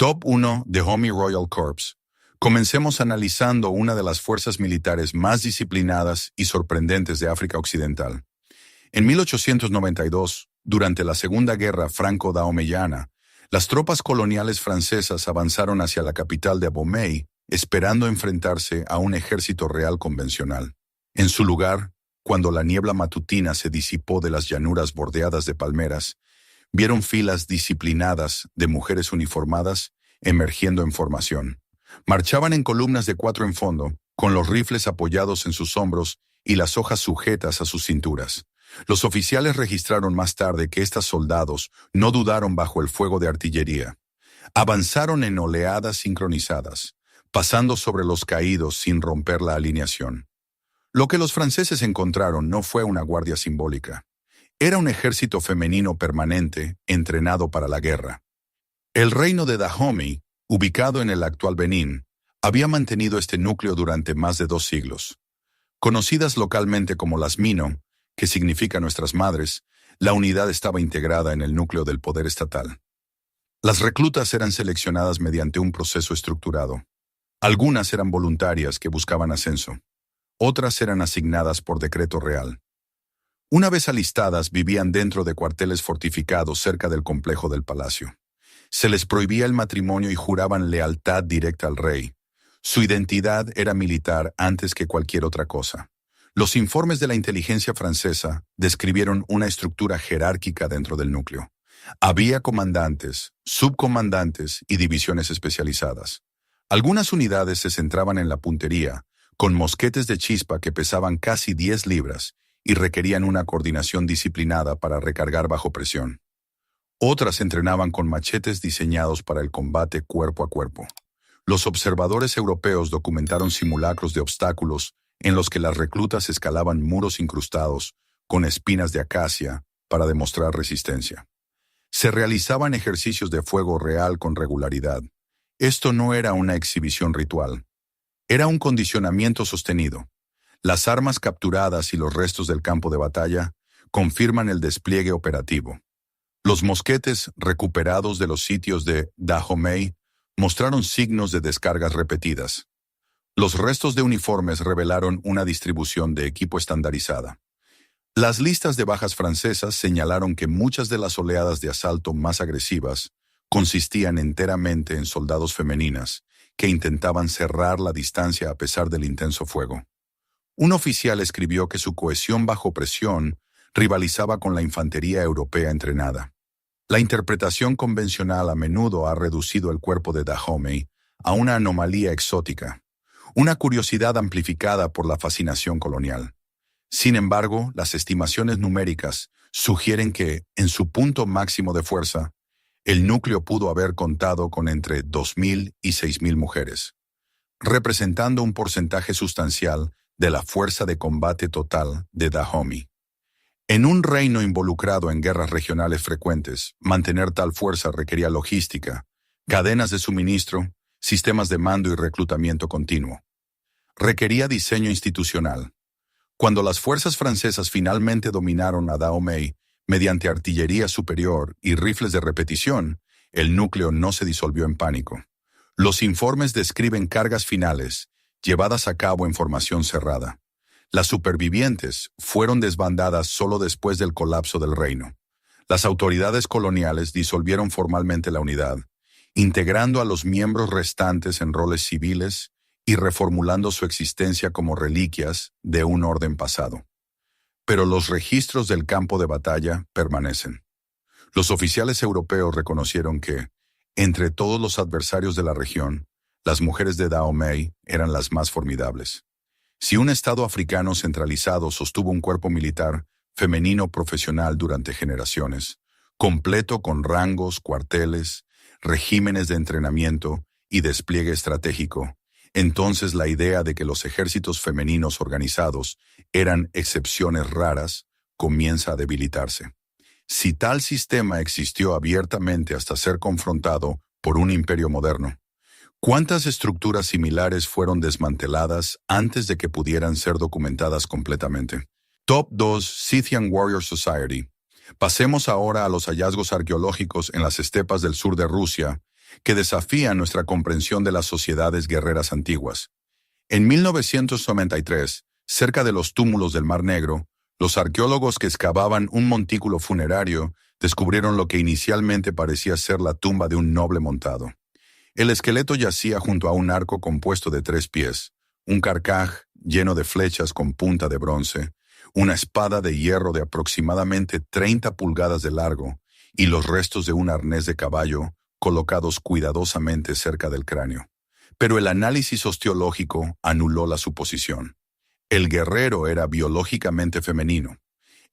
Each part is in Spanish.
Top 1 Dahomey Royal Corps. Comencemos analizando una de las fuerzas militares más disciplinadas y sorprendentes de África Occidental. En 1892, durante la Segunda Guerra Franco-Dahomeyana, las tropas coloniales francesas avanzaron hacia la capital de Abomey, esperando enfrentarse a un ejército real convencional. En su lugar, cuando la niebla matutina se disipó de las llanuras bordeadas de palmeras, vieron filas disciplinadas de mujeres uniformadas emergiendo en formación. Marchaban en columnas de 4 en fondo, con los rifles apoyados en sus hombros y las hojas sujetas a sus cinturas. Los oficiales registraron más tarde que estos soldados no dudaron bajo el fuego de artillería. Avanzaron en oleadas sincronizadas, pasando sobre los caídos sin romper la alineación. Lo que los franceses encontraron no fue una guardia simbólica. Era un ejército femenino permanente, entrenado para la guerra. El reino de Dahomey, ubicado en el actual Benín, había mantenido este núcleo durante más de 2 siglos. Conocidas localmente como las Mino, que significa nuestras madres, la unidad estaba integrada en el núcleo del poder estatal. Las reclutas eran seleccionadas mediante un proceso estructurado. Algunas eran voluntarias que buscaban ascenso. Otras eran asignadas por decreto real. Una vez alistadas, vivían dentro de cuarteles fortificados cerca del complejo del palacio. Se les prohibía el matrimonio y juraban lealtad directa al rey. Su identidad era militar antes que cualquier otra cosa. Los informes de la inteligencia francesa describieron una estructura jerárquica dentro del núcleo. Había comandantes, subcomandantes y divisiones especializadas. Algunas unidades se centraban en la puntería, con mosquetes de chispa que pesaban casi 10 libras y requerían una coordinación disciplinada para recargar bajo presión. Otras entrenaban con machetes diseñados para el combate cuerpo a cuerpo. Los observadores europeos documentaron simulacros de obstáculos en los que las reclutas escalaban muros incrustados con espinas de acacia para demostrar resistencia. Se realizaban ejercicios de fuego real con regularidad. Esto no era una exhibición ritual. Era un condicionamiento sostenido. Las armas capturadas y los restos del campo de batalla confirman el despliegue operativo. Los mosquetes recuperados de los sitios de Dahomey mostraron signos de descargas repetidas. Los restos de uniformes revelaron una distribución de equipo estandarizada. Las listas de bajas francesas señalaron que muchas de las oleadas de asalto más agresivas consistían enteramente en soldados femeninas que intentaban cerrar la distancia a pesar del intenso fuego. Un oficial escribió que su cohesión bajo presión rivalizaba con la infantería europea entrenada. La interpretación convencional a menudo ha reducido el cuerpo de Dahomey a una anomalía exótica, una curiosidad amplificada por la fascinación colonial. Sin embargo, las estimaciones numéricas sugieren que, en su punto máximo de fuerza, el núcleo pudo haber contado con entre 2.000 y 6.000 mujeres, representando un porcentaje sustancial de la fuerza de combate total de Dahomey. En un reino involucrado en guerras regionales frecuentes, mantener tal fuerza requería logística, cadenas de suministro, sistemas de mando y reclutamiento continuo. Requería diseño institucional. Cuando las fuerzas francesas finalmente dominaron a Dahomey mediante artillería superior y rifles de repetición, el núcleo no se disolvió en pánico. Los informes describen cargas finales, llevadas a cabo en formación cerrada. Las supervivientes fueron desbandadas solo después del colapso del reino. Las autoridades coloniales disolvieron formalmente la unidad, integrando a los miembros restantes en roles civiles y reformulando su existencia como reliquias de un orden pasado. Pero los registros del campo de batalla permanecen. Los oficiales europeos reconocieron que, entre todos los adversarios de la región, las mujeres de Dahomey eran las más formidables. Si un Estado africano centralizado sostuvo un cuerpo militar femenino profesional durante generaciones, completo con rangos, cuarteles, regímenes de entrenamiento y despliegue estratégico, entonces la idea de que los ejércitos femeninos organizados eran excepciones raras comienza a debilitarse. Si tal sistema existió abiertamente hasta ser confrontado por un imperio moderno, ¿cuántas estructuras similares fueron desmanteladas antes de que pudieran ser documentadas completamente? Top 2 Scythian Warrior Society. Pasemos ahora a los hallazgos arqueológicos en las estepas del sur de Rusia, que desafían nuestra comprensión de las sociedades guerreras antiguas. En 1993, cerca de los túmulos del Mar Negro, los arqueólogos que excavaban un montículo funerario descubrieron lo que inicialmente parecía ser la tumba de un noble montado. El esqueleto yacía junto a un arco compuesto de 3 pies, un carcaj lleno de flechas con punta de bronce, una espada de hierro de aproximadamente 30 pulgadas de largo y los restos de un arnés de caballo colocados cuidadosamente cerca del cráneo. Pero el análisis osteológico anuló la suposición. El guerrero era biológicamente femenino.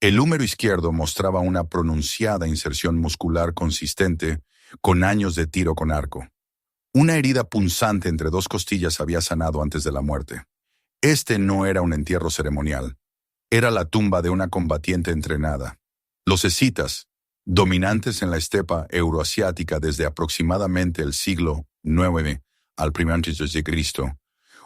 El húmero izquierdo mostraba una pronunciada inserción muscular consistente con años de tiro con arco. Una herida punzante entre 2 costillas había sanado antes de la muerte. Este no era un entierro ceremonial. Era la tumba de una combatiente entrenada. Los escitas, dominantes en la estepa euroasiática desde aproximadamente el siglo IX al I a.C.,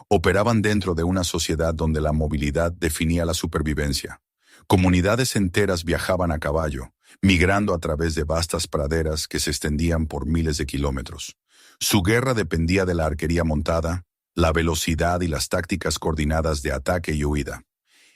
operaban dentro de una sociedad donde la movilidad definía la supervivencia. Comunidades enteras viajaban a caballo, migrando a través de vastas praderas que se extendían por miles de kilómetros. Su guerra dependía de la arquería montada, la velocidad y las tácticas coordinadas de ataque y huida.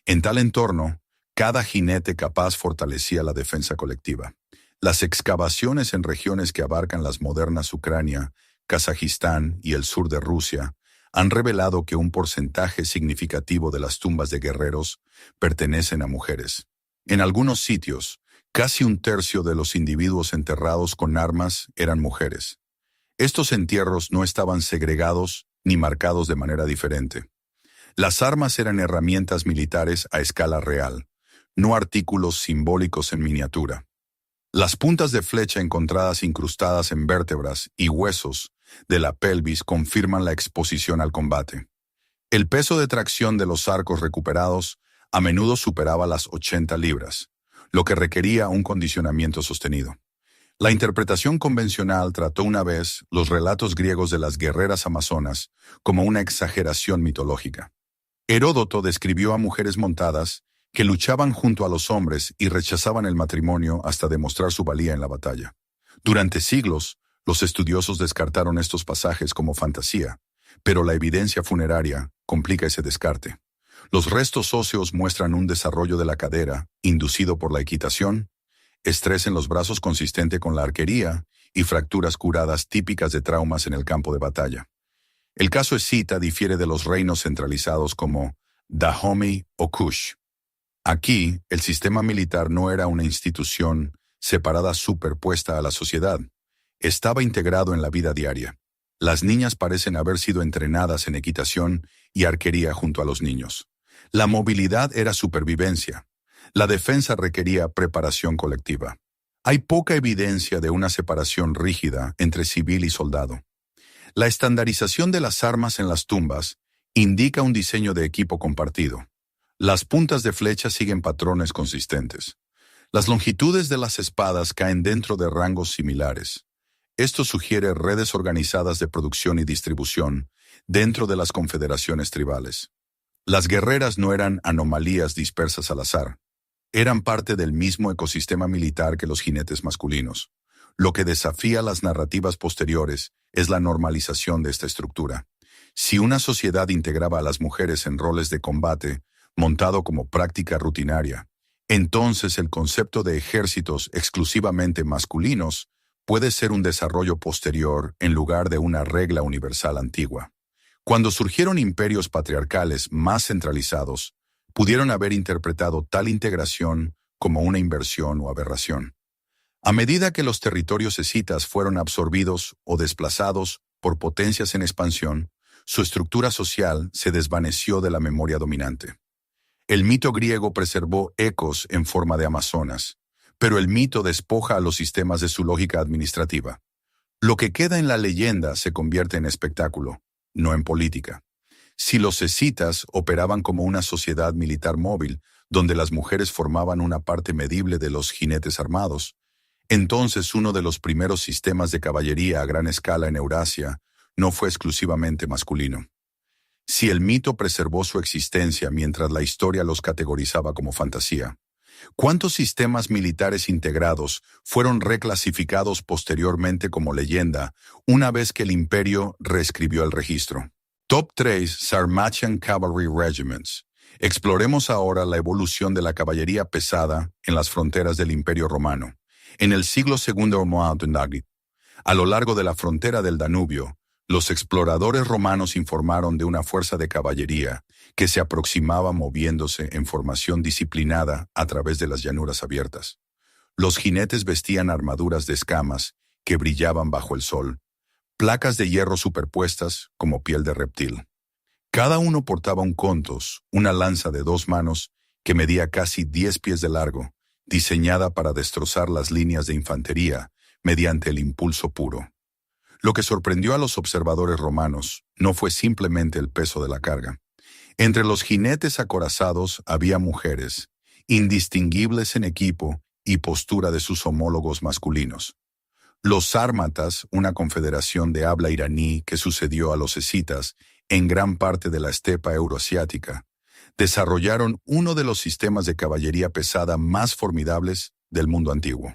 En tal entorno, cada jinete capaz fortalecía la defensa colectiva. Las excavaciones en regiones que abarcan las modernas Ucrania, Kazajistán y el sur de Rusia han revelado que un porcentaje significativo de las tumbas de guerreros pertenecen a mujeres. En algunos sitios, casi 1/3 de los individuos enterrados con armas eran mujeres. Estos entierros no estaban segregados ni marcados de manera diferente. Las armas eran herramientas militares a escala real, no artículos simbólicos en miniatura. Las puntas de flecha encontradas incrustadas en vértebras y huesos de la pelvis confirman la exposición al combate. El peso de tracción de los arcos recuperados a menudo superaba las 80 libras, lo que requería un condicionamiento sostenido. La interpretación convencional trató una vez los relatos griegos de las guerreras amazonas como una exageración mitológica. Heródoto describió a mujeres montadas que luchaban junto a los hombres y rechazaban el matrimonio hasta demostrar su valía en la batalla. Durante siglos, los estudiosos descartaron estos pasajes como fantasía, pero la evidencia funeraria complica ese descarte. Los restos óseos muestran un desarrollo de la cadera, inducido por la equitación, estrés en los brazos consistente con la arquería y fracturas curadas típicas de traumas en el campo de batalla. El caso escita difiere de los reinos centralizados como Dahomey o Kush. Aquí, el sistema militar no era una institución separada superpuesta a la sociedad. Estaba integrado en la vida diaria. Las niñas parecen haber sido entrenadas en equitación y arquería junto a los niños. La movilidad era supervivencia. La defensa requería preparación colectiva. Hay poca evidencia de una separación rígida entre civil y soldado. La estandarización de las armas en las tumbas indica un diseño de equipo compartido. Las puntas de flecha siguen patrones consistentes. Las longitudes de las espadas caen dentro de rangos similares. Esto sugiere redes organizadas de producción y distribución dentro de las confederaciones tribales. Las guerreras no eran anomalías dispersas al azar. Eran parte del mismo ecosistema militar que los jinetes masculinos. Lo que desafía las narrativas posteriores es la normalización de esta estructura. Si una sociedad integraba a las mujeres en roles de combate, montado como práctica rutinaria, entonces el concepto de ejércitos exclusivamente masculinos puede ser un desarrollo posterior en lugar de una regla universal antigua. Cuando surgieron imperios patriarcales más centralizados, pudieron haber interpretado tal integración como una inversión o aberración. A medida que los territorios escitas fueron absorbidos o desplazados por potencias en expansión, su estructura social se desvaneció de la memoria dominante. El mito griego preservó ecos en forma de amazonas, pero el mito despoja a los sistemas de su lógica administrativa. Lo que queda en la leyenda se convierte en espectáculo, no en política. Si los escitas operaban como una sociedad militar móvil, donde las mujeres formaban una parte medible de los jinetes armados, entonces uno de los primeros sistemas de caballería a gran escala en Eurasia no fue exclusivamente masculino. Si el mito preservó su existencia mientras la historia los categorizaba como fantasía, ¿Cuántos sistemas militares integrados fueron reclasificados posteriormente como leyenda una vez que el imperio reescribió el registro? Top 3 Sarmatian Cavalry Regiments. Exploremos ahora la evolución de la caballería pesada en las fronteras del Imperio Romano. En el siglo II a lo largo de la frontera del Danubio, los exploradores romanos informaron de una fuerza de caballería que se aproximaba moviéndose en formación disciplinada a través de las llanuras abiertas. Los jinetes vestían armaduras de escamas que brillaban bajo el sol, placas de hierro superpuestas como piel de reptil. Cada uno portaba un contos, una lanza de 2 manos que medía casi 10 pies de largo, diseñada para destrozar las líneas de infantería mediante el impulso puro. Lo que sorprendió a los observadores romanos no fue simplemente el peso de la carga. Entre los jinetes acorazados había mujeres, indistinguibles en equipo y postura de sus homólogos masculinos. Los sármatas, una confederación de habla iraní que sucedió a los escitas en gran parte de la estepa euroasiática, desarrollaron uno de los sistemas de caballería pesada más formidables del mundo antiguo.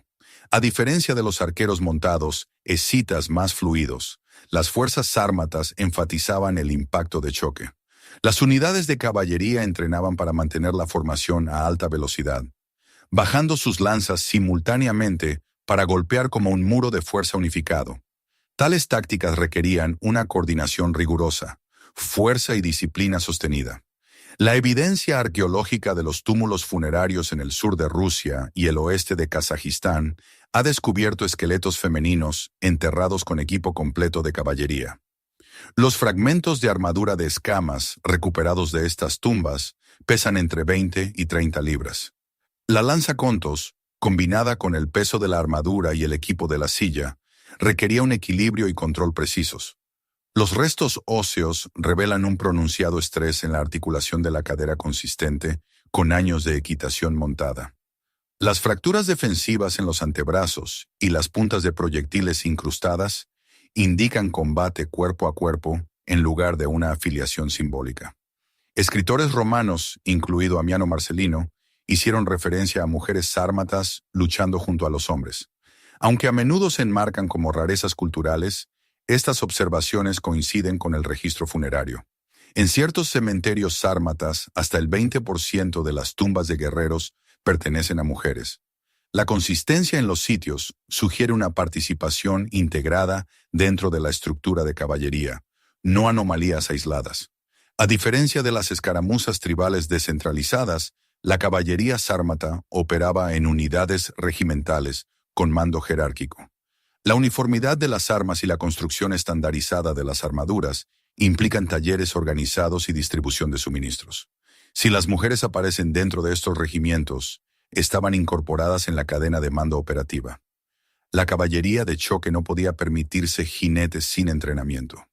A diferencia de los arqueros montados, escitas más fluidos, las fuerzas sármatas enfatizaban el impacto de choque. Las unidades de caballería entrenaban para mantener la formación a alta velocidad, bajando sus lanzas simultáneamente para golpear como un muro de fuerza unificado. Tales tácticas requerían una coordinación rigurosa, fuerza y disciplina sostenida. La evidencia arqueológica de los túmulos funerarios en el sur de Rusia y el oeste de Kazajistán ha descubierto esqueletos femeninos enterrados con equipo completo de caballería. Los fragmentos de armadura de escamas recuperados de estas tumbas pesan entre 20 y 30 libras. La lanza contos, combinada con el peso de la armadura y el equipo de la silla, requería un equilibrio y control precisos. Los restos óseos revelan un pronunciado estrés en la articulación de la cadera consistente, con años de equitación montada. Las fracturas defensivas en los antebrazos y las puntas de proyectiles incrustadas indican combate cuerpo a cuerpo en lugar de una afiliación simbólica. Escritores romanos, incluido Amiano Marcelino, hicieron referencia a mujeres sármatas luchando junto a los hombres. Aunque a menudo se enmarcan como rarezas culturales, estas observaciones coinciden con el registro funerario. En ciertos cementerios sármatas, hasta el 20% de las tumbas de guerreros pertenecen a mujeres. La consistencia en los sitios sugiere una participación integrada dentro de la estructura de caballería, no anomalías aisladas. A diferencia de las escaramuzas tribales descentralizadas, la caballería sármata operaba en unidades regimentales con mando jerárquico. La uniformidad de las armas y la construcción estandarizada de las armaduras implican talleres organizados y distribución de suministros. Si las mujeres aparecen dentro de estos regimientos, estaban incorporadas en la cadena de mando operativa. La caballería de choque no podía permitirse jinetes sin entrenamiento.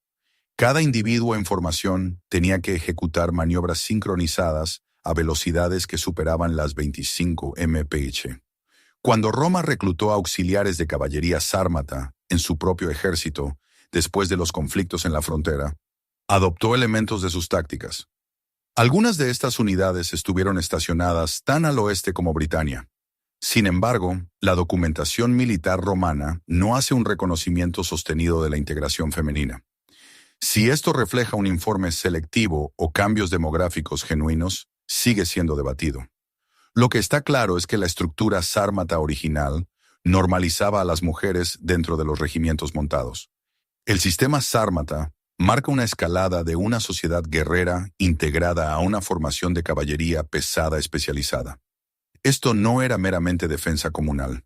Cada individuo en formación tenía que ejecutar maniobras sincronizadas a velocidades que superaban las 25 mph. Cuando Roma reclutó auxiliares de caballería sármata en su propio ejército, después de los conflictos en la frontera, adoptó elementos de sus tácticas. Algunas de estas unidades estuvieron estacionadas tan al oeste como Britania. Sin embargo, la documentación militar romana no hace un reconocimiento sostenido de la integración femenina. Si esto refleja un informe selectivo o cambios demográficos genuinos, sigue siendo debatido. Lo que está claro es que la estructura sármata original normalizaba a las mujeres dentro de los regimientos montados. El sistema sármata marca una escalada de una sociedad guerrera integrada a una formación de caballería pesada especializada. Esto no era meramente defensa comunal.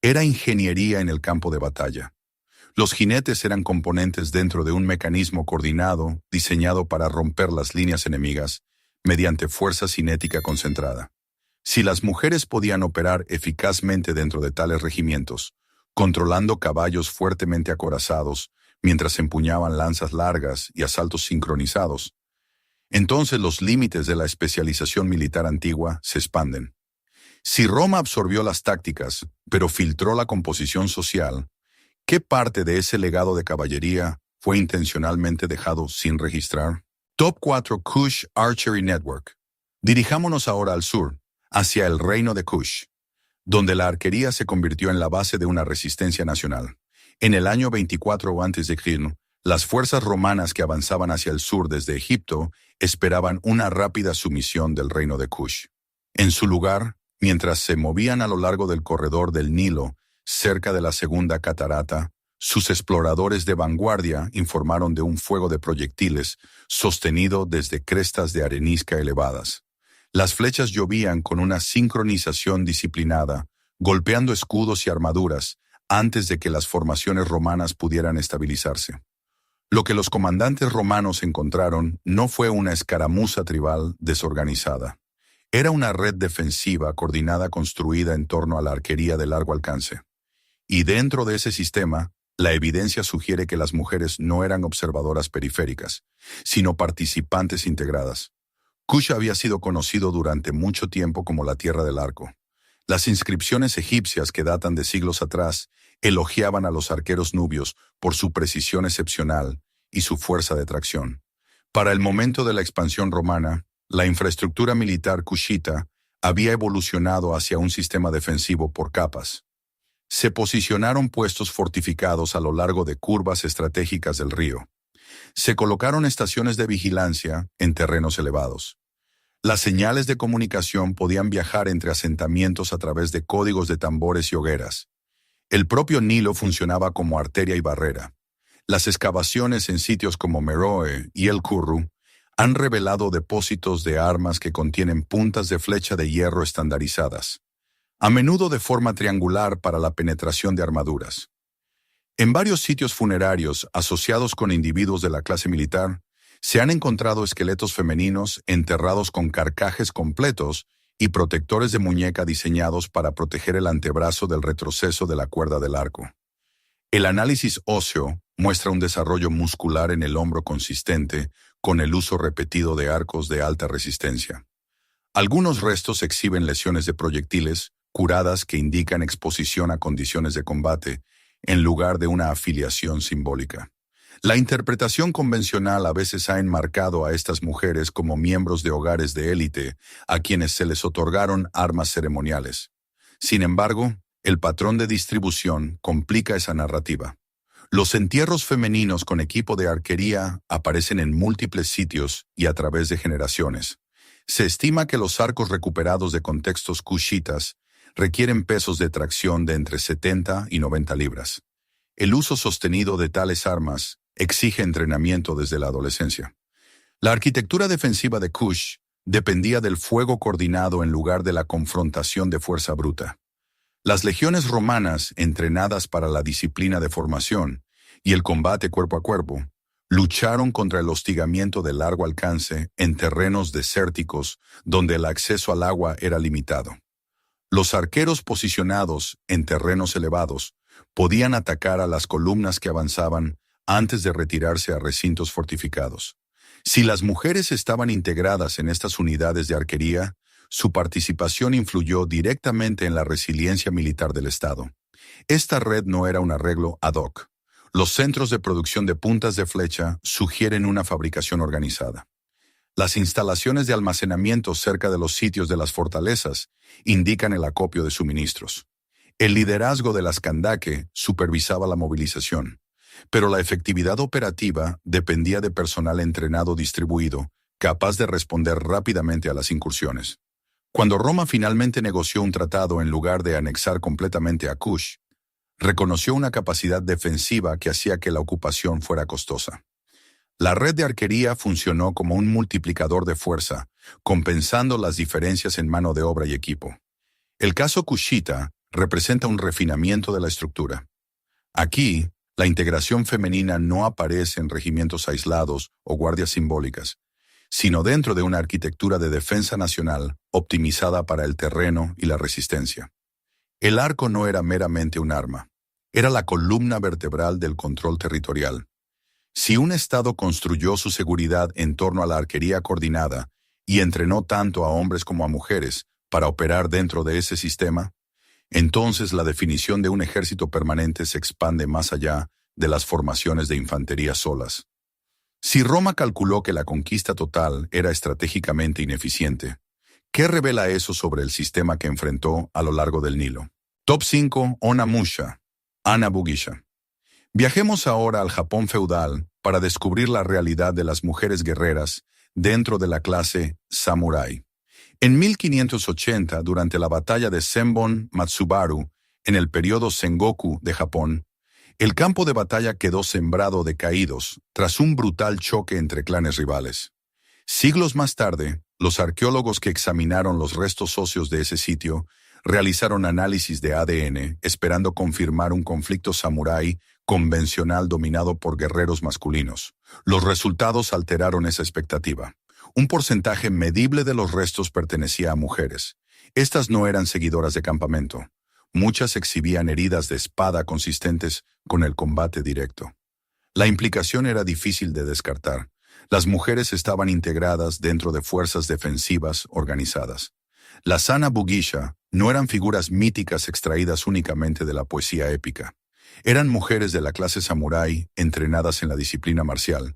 Era ingeniería en el campo de batalla. Los jinetes eran componentes dentro de un mecanismo coordinado diseñado para romper las líneas enemigas mediante fuerza cinética concentrada. Si las mujeres podían operar eficazmente dentro de tales regimientos, controlando caballos fuertemente acorazados mientras empuñaban lanzas largas y asaltos sincronizados, entonces los límites de la especialización militar antigua se expanden. Si Roma absorbió las tácticas, pero filtró la composición social, ¿qué parte de ese legado de caballería fue intencionalmente dejado sin registrar? Top 4 Kush Archery Network. Dirijámonos ahora al sur, hacia el reino de Kush, donde la arquería se convirtió en la base de una resistencia nacional. En el año 24 a.C., las fuerzas romanas que avanzaban hacia el sur desde Egipto esperaban una rápida sumisión del reino de Kush. En su lugar, mientras se movían a lo largo del corredor del Nilo, cerca de la segunda catarata, sus exploradores de vanguardia informaron de un fuego de proyectiles sostenido desde crestas de arenisca elevadas. Las flechas llovían con una sincronización disciplinada, golpeando escudos y armaduras antes de que las formaciones romanas pudieran estabilizarse. Lo que los comandantes romanos encontraron no fue una escaramuza tribal desorganizada. Era una red defensiva coordinada construida en torno a la arquería de largo alcance. Y dentro de ese sistema, la evidencia sugiere que las mujeres no eran observadoras periféricas, sino participantes integradas. Kush había sido conocido durante mucho tiempo como la Tierra del Arco. Las inscripciones egipcias que datan de siglos atrás elogiaban a los arqueros nubios por su precisión excepcional y su fuerza de tracción. Para el momento de la expansión romana, la infraestructura militar kushita había evolucionado hacia un sistema defensivo por capas. Se posicionaron puestos fortificados a lo largo de curvas estratégicas del río. Se colocaron estaciones de vigilancia en terrenos elevados. Las señales de comunicación podían viajar entre asentamientos a través de códigos de tambores y hogueras. El propio Nilo funcionaba como arteria y barrera. Las excavaciones en sitios como Meroe y El Kurru han revelado depósitos de armas que contienen puntas de flecha de hierro estandarizadas, a menudo de forma triangular para la penetración de armaduras. En varios sitios funerarios asociados con individuos de la clase militar, se han encontrado esqueletos femeninos enterrados con carcajes completos y protectores de muñeca diseñados para proteger el antebrazo del retroceso de la cuerda del arco. El análisis óseo muestra un desarrollo muscular en el hombro consistente con el uso repetido de arcos de alta resistencia. Algunos restos exhiben lesiones de proyectiles curadas que indican exposición a condiciones de combate en lugar de una afiliación simbólica. La interpretación convencional a veces ha enmarcado a estas mujeres como miembros de hogares de élite a quienes se les otorgaron armas ceremoniales. Sin embargo, el patrón de distribución complica esa narrativa. Los entierros femeninos con equipo de arquería aparecen en múltiples sitios y a través de generaciones. Se estima que los arcos recuperados de contextos kushitas requieren pesos de tracción de entre 70 y 90 libras. El uso sostenido de tales armas exige entrenamiento desde la adolescencia. La arquitectura defensiva de Kush dependía del fuego coordinado en lugar de la confrontación de fuerza bruta. Las legiones romanas, entrenadas para la disciplina de formación y el combate cuerpo a cuerpo, lucharon contra el hostigamiento de largo alcance en terrenos desérticos donde el acceso al agua era limitado. Los arqueros posicionados en terrenos elevados podían atacar a las columnas que avanzaban antes de retirarse a recintos fortificados. Si las mujeres estaban integradas en estas unidades de arquería, su participación influyó directamente en la resiliencia militar del Estado. Esta red no era un arreglo ad hoc. Los centros de producción de puntas de flecha sugieren una fabricación organizada. Las instalaciones de almacenamiento cerca de los sitios de las fortalezas indican el acopio de suministros. El liderazgo de las Kandake supervisaba la movilización, pero la efectividad operativa dependía de personal entrenado distribuido, capaz de responder rápidamente a las incursiones. Cuando Roma finalmente negoció un tratado en lugar de anexar completamente a Kush, reconoció una capacidad defensiva que hacía que la ocupación fuera costosa. La red de arquería funcionó como un multiplicador de fuerza, compensando las diferencias en mano de obra y equipo. El caso kushita representa un refinamiento de la estructura. Aquí, la integración femenina no aparece en regimientos aislados o guardias simbólicas, sino dentro de una arquitectura de defensa nacional optimizada para el terreno y la resistencia. El arco no era meramente un arma, era la columna vertebral del control territorial. Si un Estado construyó su seguridad en torno a la arquería coordinada y entrenó tanto a hombres como a mujeres para operar dentro de ese sistema, entonces la definición de un ejército permanente se expande más allá de las formaciones de infantería solas. Si Roma calculó que la conquista total era estratégicamente ineficiente, ¿Qué revela eso sobre el sistema que enfrentó a lo largo del Nilo? Top 5. Onamusha, Ana-Bugisha. Viajemos ahora al Japón feudal para descubrir la realidad de las mujeres guerreras dentro de la clase samurái. En 1580, durante la batalla de Senbon Matsubaru, en el periodo Sengoku de Japón, el campo de batalla quedó sembrado de caídos tras un brutal choque entre clanes rivales. Siglos más tarde, los arqueólogos que examinaron los restos óseos de ese sitio realizaron análisis de ADN, esperando confirmar un conflicto samurái convencional dominado por guerreros masculinos. Los resultados alteraron esa expectativa. Un porcentaje medible de los restos pertenecía a mujeres. Estas no eran seguidoras de campamento. Muchas exhibían heridas de espada consistentes con el combate directo. La implicación era difícil de descartar. Las mujeres estaban integradas dentro de fuerzas defensivas organizadas. Las Ana-Bugisha no eran figuras míticas extraídas únicamente de la poesía épica. Eran mujeres de la clase samurái entrenadas en la disciplina marcial,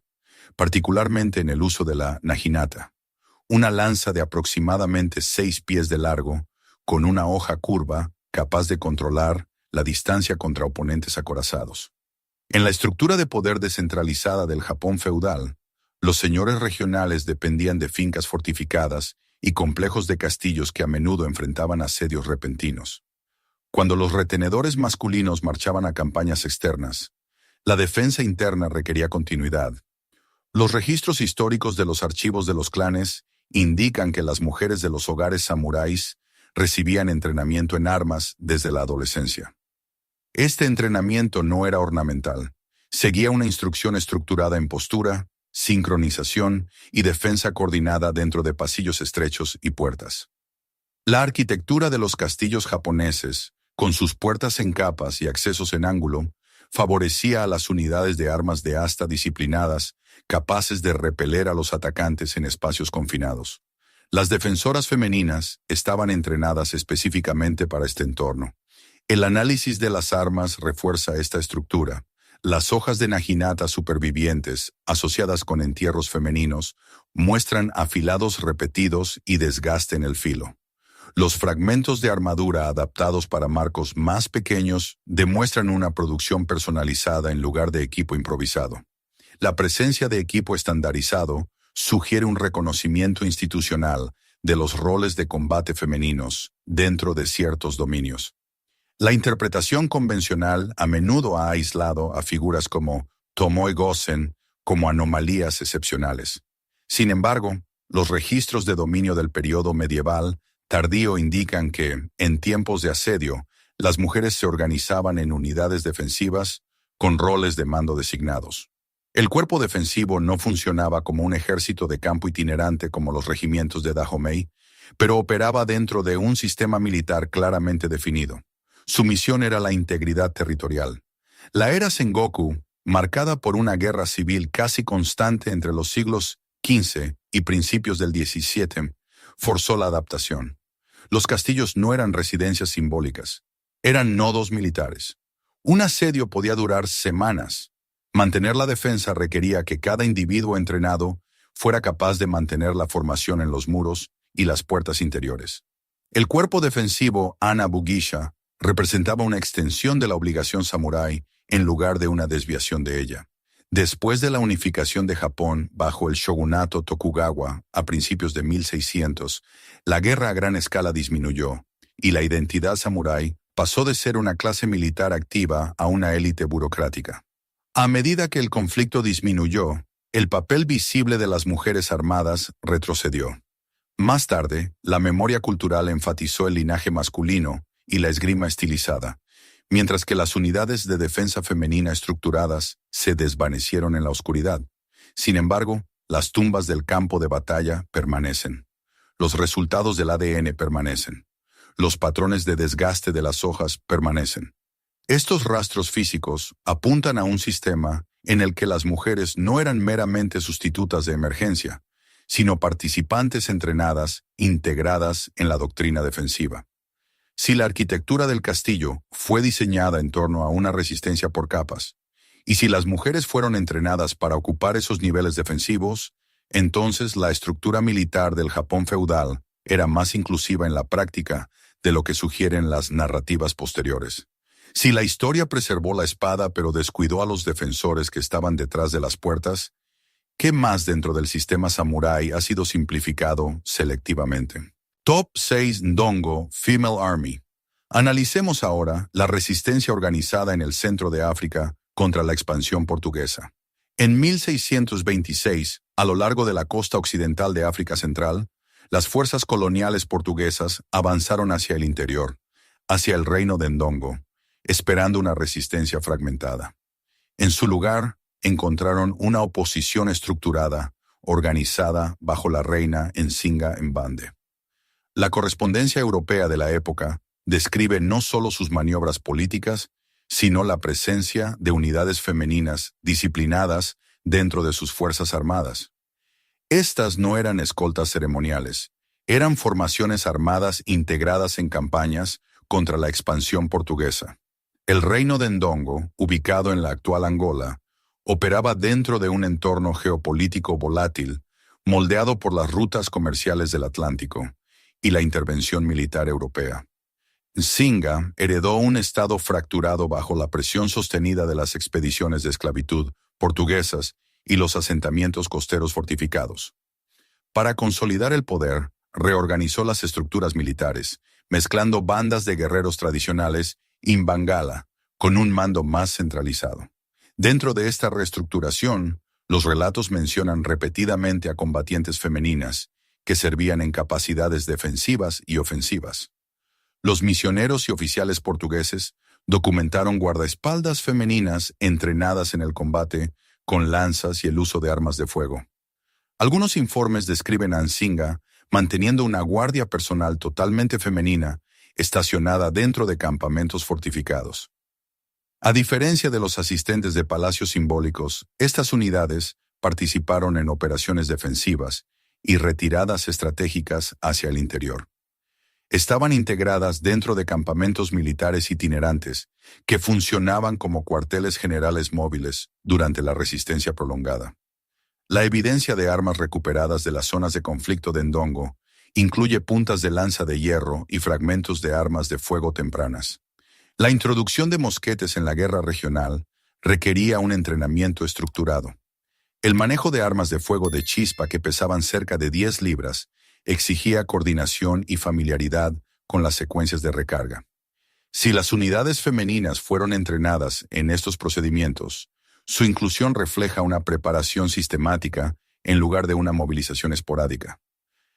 particularmente en el uso de la naginata, una lanza de aproximadamente 6 pies de largo, con una hoja curva capaz de controlar la distancia contra oponentes acorazados. En la estructura de poder descentralizada del Japón feudal, los señores regionales dependían de fincas fortificadas y complejos de castillos que a menudo enfrentaban asedios repentinos. Cuando los retenedores masculinos marchaban a campañas externas, la defensa interna requería continuidad. Los registros históricos de los archivos de los clanes indican que las mujeres de los hogares samuráis recibían entrenamiento en armas desde la adolescencia. Este entrenamiento no era ornamental, seguía una instrucción estructurada en postura, sincronización y defensa coordinada dentro de pasillos estrechos y puertas. La arquitectura de los castillos japoneses, con sus puertas en capas y accesos en ángulo, favorecía a las unidades de armas de asta disciplinadas, capaces de repeler a los atacantes en espacios confinados. Las defensoras femeninas estaban entrenadas específicamente para este entorno. El análisis de las armas refuerza esta estructura. Las hojas de naginata supervivientes, asociadas con entierros femeninos, muestran afilados repetidos y desgaste en el filo. Los fragmentos de armadura adaptados para marcos más pequeños demuestran una producción personalizada en lugar de equipo improvisado. La presencia de equipo estandarizado sugiere un reconocimiento institucional de los roles de combate femeninos dentro de ciertos dominios. La interpretación convencional a menudo ha aislado a figuras como Tomoe Gosen como anomalías excepcionales. Sin embargo, los registros de dominio del periodo medieval tardío indican que, en tiempos de asedio, las mujeres se organizaban en unidades defensivas con roles de mando designados. El cuerpo defensivo no funcionaba como un ejército de campo itinerante como los regimientos de Dahomey, pero operaba dentro de un sistema militar claramente definido. Su misión era la integridad territorial. La era Sengoku, marcada por una guerra civil casi constante entre los siglos XV y principios del XVII, forzó la adaptación. Los castillos no eran residencias simbólicas, eran nodos militares. Un asedio podía durar semanas. Mantener la defensa requería que cada individuo entrenado fuera capaz de mantener la formación en los muros y las puertas interiores. El cuerpo defensivo Ana-Bugisha representaba una extensión de la obligación samurái en lugar de una desviación de ella. Después de la unificación de Japón bajo el shogunato Tokugawa a principios de 1600, la guerra a gran escala disminuyó y la identidad samurái pasó de ser una clase militar activa a una élite burocrática. A medida que el conflicto disminuyó, el papel visible de las mujeres armadas retrocedió. Más tarde, la memoria cultural enfatizó el linaje masculino y la esgrima estilizada, mientras que las unidades de defensa femenina estructuradas se desvanecieron en la oscuridad. Sin embargo, las tumbas del campo de batalla permanecen. Los resultados del ADN permanecen. Los patrones de desgaste de las hojas permanecen. Estos rastros físicos apuntan a un sistema en el que las mujeres no eran meramente sustitutas de emergencia, sino participantes entrenadas, integradas en la doctrina defensiva. Si la arquitectura del castillo fue diseñada en torno a una resistencia por capas, y si las mujeres fueron entrenadas para ocupar esos niveles defensivos, entonces la estructura militar del Japón feudal era más inclusiva en la práctica de lo que sugieren las narrativas posteriores. Si la historia preservó la espada pero descuidó a los defensores que estaban detrás de las puertas, ¿qué más dentro del sistema samurái ha sido simplificado selectivamente? Top 6 Ndongo Female Army. Analicemos ahora la resistencia organizada en el centro de África contra la expansión portuguesa. En 1626, a lo largo de la costa occidental de África Central, las fuerzas coloniales portuguesas avanzaron hacia el interior, hacia el reino de Ndongo, esperando una resistencia fragmentada. En su lugar, encontraron una oposición estructurada, organizada bajo la reina Nsinga Mbande. La correspondencia europea de la época describe no solo sus maniobras políticas, sino la presencia de unidades femeninas disciplinadas dentro de sus fuerzas armadas. Estas no eran escoltas ceremoniales, eran formaciones armadas integradas en campañas contra la expansión portuguesa. El reino de Ndongo, ubicado en la actual Angola, operaba dentro de un entorno geopolítico volátil, moldeado por las rutas comerciales del Atlántico y la intervención militar europea. Nsinga heredó un estado fracturado bajo la presión sostenida de las expediciones de esclavitud portuguesas y los asentamientos costeros fortificados. Para consolidar el poder, reorganizó las estructuras militares, mezclando bandas de guerreros tradicionales Imbangala con un mando más centralizado. Dentro de esta reestructuración, los relatos mencionan repetidamente a combatientes femeninas que servían en capacidades defensivas y ofensivas. Los misioneros y oficiales portugueses documentaron guardaespaldas femeninas entrenadas en el combate con lanzas y el uso de armas de fuego. Algunos informes describen a Nsinga manteniendo una guardia personal totalmente femenina estacionada dentro de campamentos fortificados. A diferencia de los asistentes de palacios simbólicos, estas unidades participaron en operaciones defensivas y retiradas estratégicas hacia el interior. Estaban integradas dentro de campamentos militares itinerantes que funcionaban como cuarteles generales móviles durante la resistencia prolongada. La evidencia de armas recuperadas de las zonas de conflicto de Ndongo incluye puntas de lanza de hierro y fragmentos de armas de fuego tempranas. La introducción de mosquetes en la guerra regional requería un entrenamiento estructurado. El manejo de armas de fuego de chispa que pesaban cerca de 10 libras exigía coordinación y familiaridad con las secuencias de recarga. Si las unidades femeninas fueron entrenadas en estos procedimientos, su inclusión refleja una preparación sistemática en lugar de una movilización esporádica.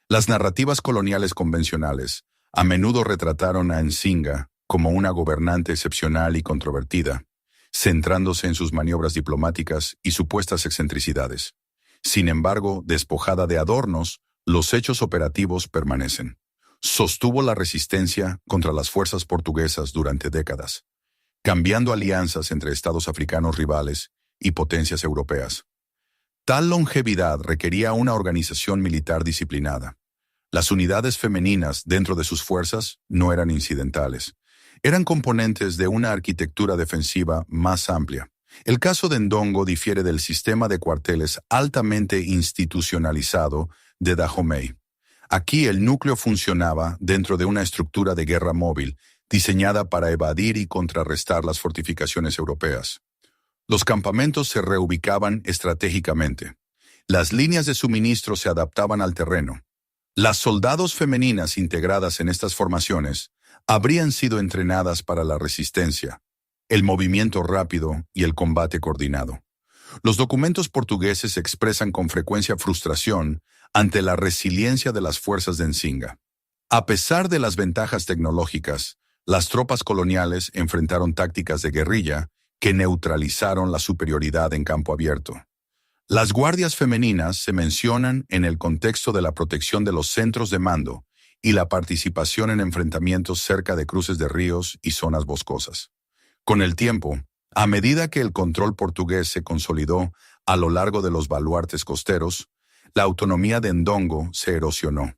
Las narrativas coloniales convencionales a menudo retrataron a Nsinga como una gobernante excepcional y controvertida, centrándose en sus maniobras diplomáticas y supuestas excentricidades. Sin embargo, despojada de adornos, los hechos operativos permanecen. Sostuvo la resistencia contra las fuerzas portuguesas durante décadas, cambiando alianzas entre estados africanos rivales y potencias europeas. Tal longevidad requería una organización militar disciplinada. Las unidades femeninas dentro de sus fuerzas no eran incidentales. Eran componentes de una arquitectura defensiva más amplia. El caso de Ndongo difiere del sistema de cuarteles altamente institucionalizado de Dahomey. Aquí el núcleo funcionaba dentro de una estructura de guerra móvil, diseñada para evadir y contrarrestar las fortificaciones europeas. Los campamentos se reubicaban estratégicamente. Las líneas de suministro se adaptaban al terreno. Las soldados femeninas integradas en estas formaciones habrían sido entrenadas para la resistencia, el movimiento rápido y el combate coordinado. Los documentos portugueses expresan con frecuencia frustración ante la resiliencia de las fuerzas de Nsinga. A pesar de las ventajas tecnológicas, las tropas coloniales enfrentaron tácticas de guerrilla que neutralizaron la superioridad en campo abierto. Las guardias femeninas se mencionan en el contexto de la protección de los centros de mando y la participación en enfrentamientos cerca de cruces de ríos y zonas boscosas. Con el tiempo, a medida que el control portugués se consolidó a lo largo de los baluartes costeros, la autonomía de Ndongo se erosionó.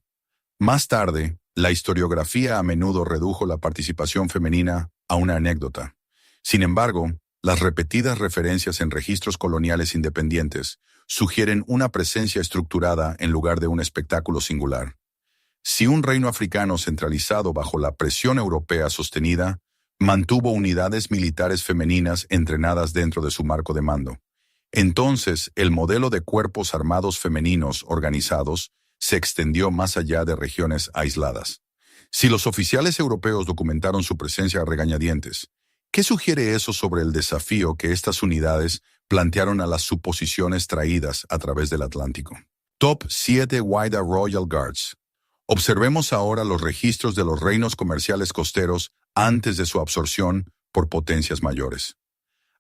Más tarde, la historiografía a menudo redujo la participación femenina a una anécdota. Sin embargo, las repetidas referencias en registros coloniales independientes sugieren una presencia estructurada en lugar de un espectáculo singular. Si un reino africano centralizado bajo la presión europea sostenida, mantuvo unidades militares femeninas entrenadas dentro de su marco de mando, entonces el modelo de cuerpos armados femeninos organizados se extendió más allá de regiones aisladas. Si los oficiales europeos documentaron su presencia a regañadientes, ¿qué sugiere eso sobre el desafío que estas unidades plantearon a las suposiciones traídas a través del Atlántico? Top 7 Whydah Royal Guards. Observemos ahora los registros de los reinos comerciales costeros antes de su absorción por potencias mayores.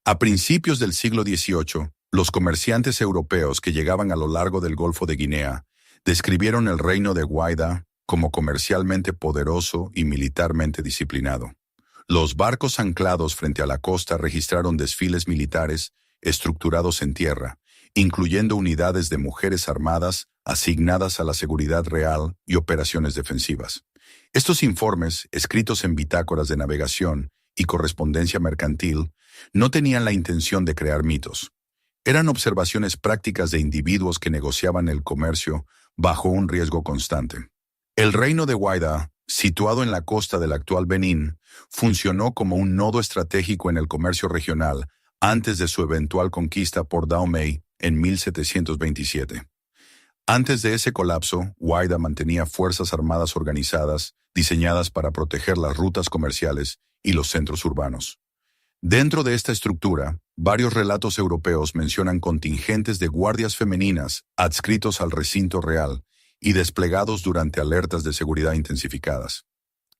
A principios del siglo XVIII, los comerciantes europeos que llegaban a lo largo del Golfo de Guinea describieron el reino de Whydah como comercialmente poderoso y militarmente disciplinado. Los barcos anclados frente a la costa registraron desfiles militares estructurados en tierra, incluyendo unidades de mujeres armadas asignadas a la seguridad real y operaciones defensivas. Estos informes, escritos en bitácoras de navegación y correspondencia mercantil, no tenían la intención de crear mitos. Eran observaciones prácticas de individuos que negociaban el comercio bajo un riesgo constante. El reino de Whydah, situado en la costa del actual Benín, funcionó como un nodo estratégico en el comercio regional antes de su eventual conquista por Dahomey en 1727. Antes de ese colapso, Whydah mantenía fuerzas armadas organizadas, diseñadas para proteger las rutas comerciales y los centros urbanos. Dentro de esta estructura, varios relatos europeos mencionan contingentes de guardias femeninas adscritos al recinto real y desplegados durante alertas de seguridad intensificadas.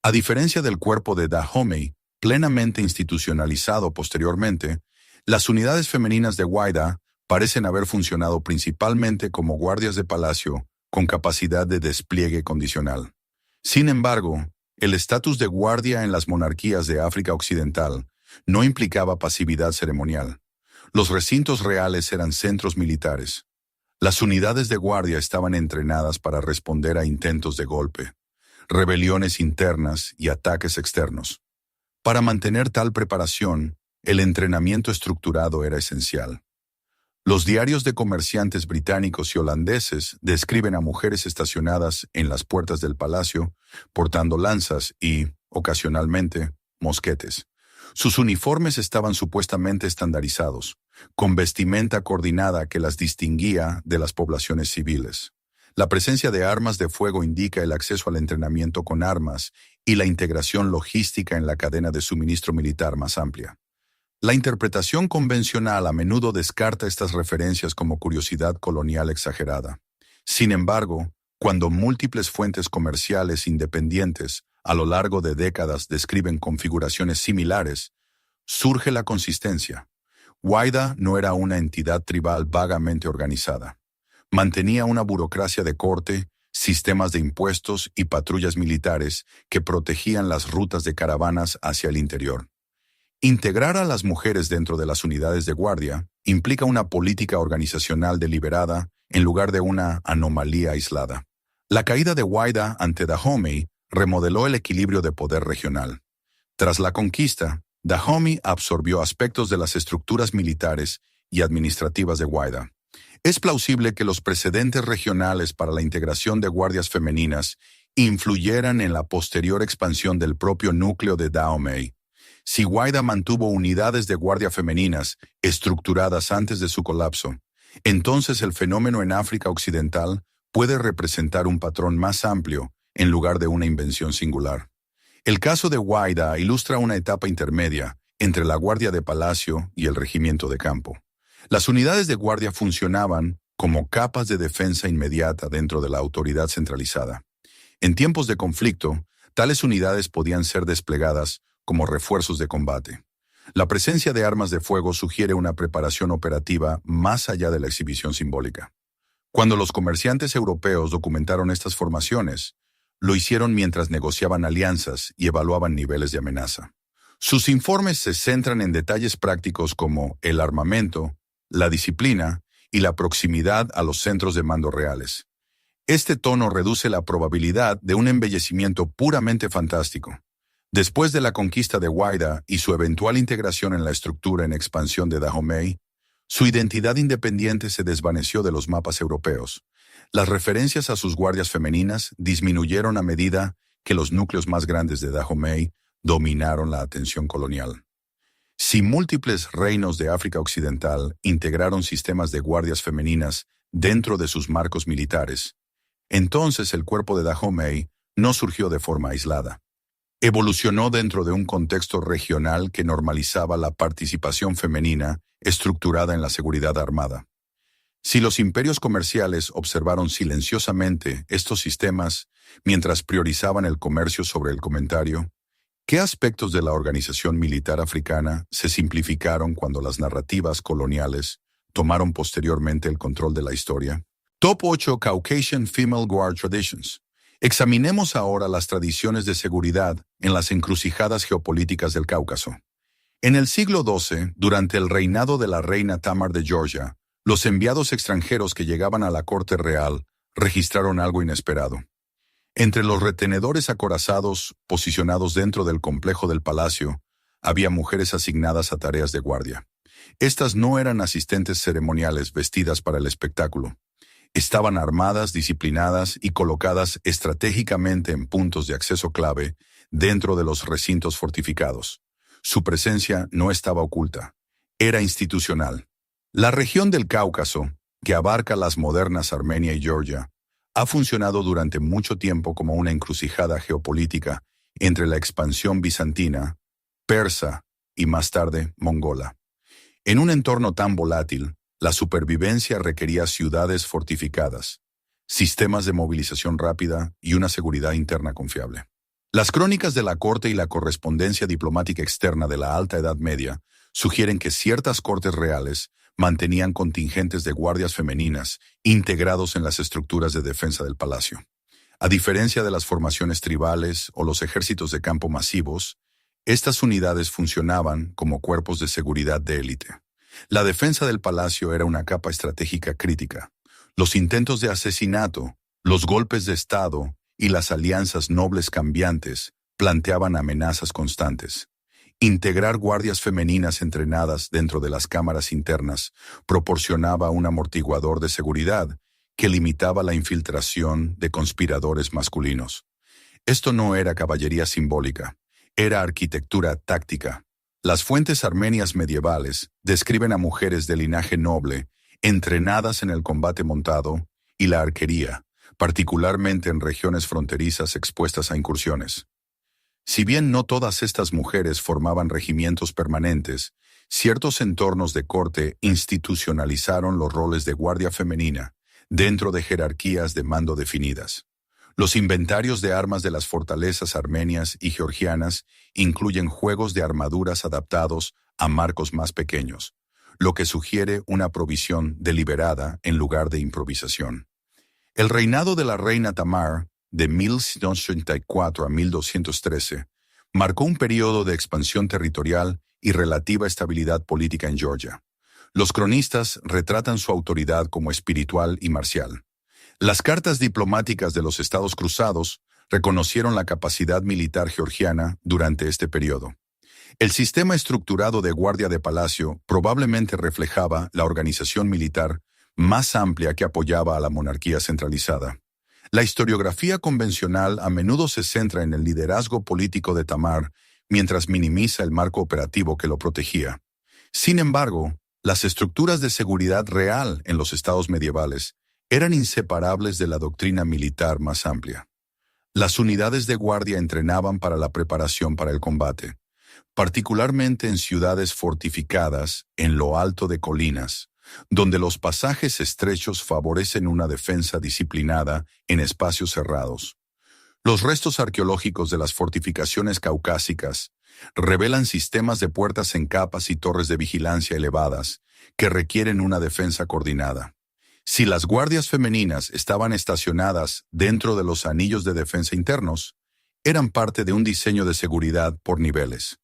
A diferencia del cuerpo de Dahomey, plenamente institucionalizado posteriormente, las unidades femeninas de Whydah parecen haber funcionado principalmente como guardias de palacio con capacidad de despliegue condicional. Sin embargo, el estatus de guardia en las monarquías de África Occidental no implicaba pasividad ceremonial. Los recintos reales eran centros militares. Las unidades de guardia estaban entrenadas para responder a intentos de golpe, rebeliones internas y ataques externos. Para mantener tal preparación, el entrenamiento estructurado era esencial. Los diarios de comerciantes británicos y holandeses describen a mujeres estacionadas en las puertas del palacio, portando lanzas y, ocasionalmente, mosquetes. Sus uniformes estaban supuestamente estandarizados, con vestimenta coordinada que las distinguía de las poblaciones civiles. La presencia de armas de fuego indica el acceso al entrenamiento con armas y la integración logística en la cadena de suministro militar más amplia. La interpretación convencional a menudo descarta estas referencias como curiosidad colonial exagerada. Sin embargo, cuando múltiples fuentes comerciales independientes a lo largo de décadas describen configuraciones similares, surge la consistencia. Whydah no era una entidad tribal vagamente organizada. Mantenía una burocracia de corte, sistemas de impuestos y patrullas militares que protegían las rutas de caravanas hacia el interior. Integrar a las mujeres dentro de las unidades de guardia implica una política organizacional deliberada en lugar de una anomalía aislada. La caída de Whydah ante Dahomey remodeló el equilibrio de poder regional. Tras la conquista, Dahomey absorbió aspectos de las estructuras militares y administrativas de Whydah. Es plausible que los precedentes regionales para la integración de guardias femeninas influyeran en la posterior expansión del propio núcleo de Dahomey. Si Whydah mantuvo unidades de guardia femeninas estructuradas antes de su colapso, entonces el fenómeno en África Occidental puede representar un patrón más amplio en lugar de una invención singular. El caso de Whydah ilustra una etapa intermedia entre la guardia de palacio y el regimiento de campo. Las unidades de guardia funcionaban como capas de defensa inmediata dentro de la autoridad centralizada. En tiempos de conflicto, tales unidades podían ser desplegadas como refuerzos de combate. La presencia de armas de fuego sugiere una preparación operativa más allá de la exhibición simbólica. Cuando los comerciantes europeos documentaron estas formaciones, lo hicieron mientras negociaban alianzas y evaluaban niveles de amenaza. Sus informes se centran en detalles prácticos como el armamento, la disciplina y la proximidad a los centros de mando reales. Este tono reduce la probabilidad de un embellecimiento puramente fantástico. Después de la conquista de Whydah y su eventual integración en la estructura en expansión de Dahomey, su identidad independiente se desvaneció de los mapas europeos. Las referencias a sus guardias femeninas disminuyeron a medida que los núcleos más grandes de Dahomey dominaron la atención colonial. Si múltiples reinos de África Occidental integraron sistemas de guardias femeninas dentro de sus marcos militares, entonces el cuerpo de Dahomey no surgió de forma aislada. Evolucionó dentro de un contexto regional que normalizaba la participación femenina estructurada en la seguridad armada. Si los imperios comerciales observaron silenciosamente estos sistemas mientras priorizaban el comercio sobre el comentario, ¿qué aspectos de la organización militar africana se simplificaron cuando las narrativas coloniales tomaron posteriormente el control de la historia? Top 8 Caucasian Female Guard Traditions. Examinemos ahora las tradiciones de seguridad en las encrucijadas geopolíticas del Cáucaso. En el siglo XII, durante el reinado de la reina Tamar de Georgia, los enviados extranjeros que llegaban a la corte real registraron algo inesperado. Entre los retenedores acorazados posicionados dentro del complejo del palacio, había mujeres asignadas a tareas de guardia. Estas no eran asistentes ceremoniales vestidas para el espectáculo. Estaban armadas, disciplinadas y colocadas estratégicamente en puntos de acceso clave dentro de los recintos fortificados. Su presencia no estaba oculta, era institucional. La región del Cáucaso, que abarca las modernas Armenia y Georgia, ha funcionado durante mucho tiempo como una encrucijada geopolítica entre la expansión bizantina, persa y más tarde mongola. En un entorno tan volátil, la supervivencia requería ciudades fortificadas, sistemas de movilización rápida y una seguridad interna confiable. Las crónicas de la corte y la correspondencia diplomática externa de la Alta Edad Media sugieren que ciertas cortes reales mantenían contingentes de guardias femeninas integrados en las estructuras de defensa del palacio. A diferencia de las formaciones tribales o los ejércitos de campo masivos, estas unidades funcionaban como cuerpos de seguridad de élite. La defensa del palacio era una capa estratégica crítica. Los intentos de asesinato, los golpes de Estado y las alianzas nobles cambiantes planteaban amenazas constantes. Integrar guardias femeninas entrenadas dentro de las cámaras internas proporcionaba un amortiguador de seguridad que limitaba la infiltración de conspiradores masculinos. Esto no era caballería simbólica, era arquitectura táctica. Las fuentes armenias medievales describen a mujeres de linaje noble entrenadas en el combate montado y la arquería, particularmente en regiones fronterizas expuestas a incursiones. Si bien no todas estas mujeres formaban regimientos permanentes, ciertos entornos de corte institucionalizaron los roles de guardia femenina dentro de jerarquías de mando definidas. Los inventarios de armas de las fortalezas armenias y georgianas incluyen juegos de armaduras adaptados a marcos más pequeños, lo que sugiere una provisión deliberada en lugar de improvisación. El reinado de la reina Tamar, de 1134 a 1213, marcó un periodo de expansión territorial y relativa estabilidad política en Georgia. Los cronistas retratan su autoridad como espiritual y marcial. Las cartas diplomáticas de los Estados Cruzados reconocieron la capacidad militar georgiana durante este periodo. El sistema estructurado de guardia de palacio probablemente reflejaba la organización militar más amplia que apoyaba a la monarquía centralizada. La historiografía convencional a menudo se centra en el liderazgo político de Tamar, mientras minimiza el marco operativo que lo protegía. Sin embargo, las estructuras de seguridad real en los estados medievales eran inseparables de la doctrina militar más amplia. Las unidades de guardia entrenaban para la preparación para el combate, particularmente en ciudades fortificadas en lo alto de colinas, donde los pasajes estrechos favorecen una defensa disciplinada en espacios cerrados. Los restos arqueológicos de las fortificaciones caucásicas revelan sistemas de puertas en capas y torres de vigilancia elevadas que requieren una defensa coordinada. Si las guardias femeninas estaban estacionadas dentro de los anillos de defensa internos, eran parte de un diseño de seguridad por niveles.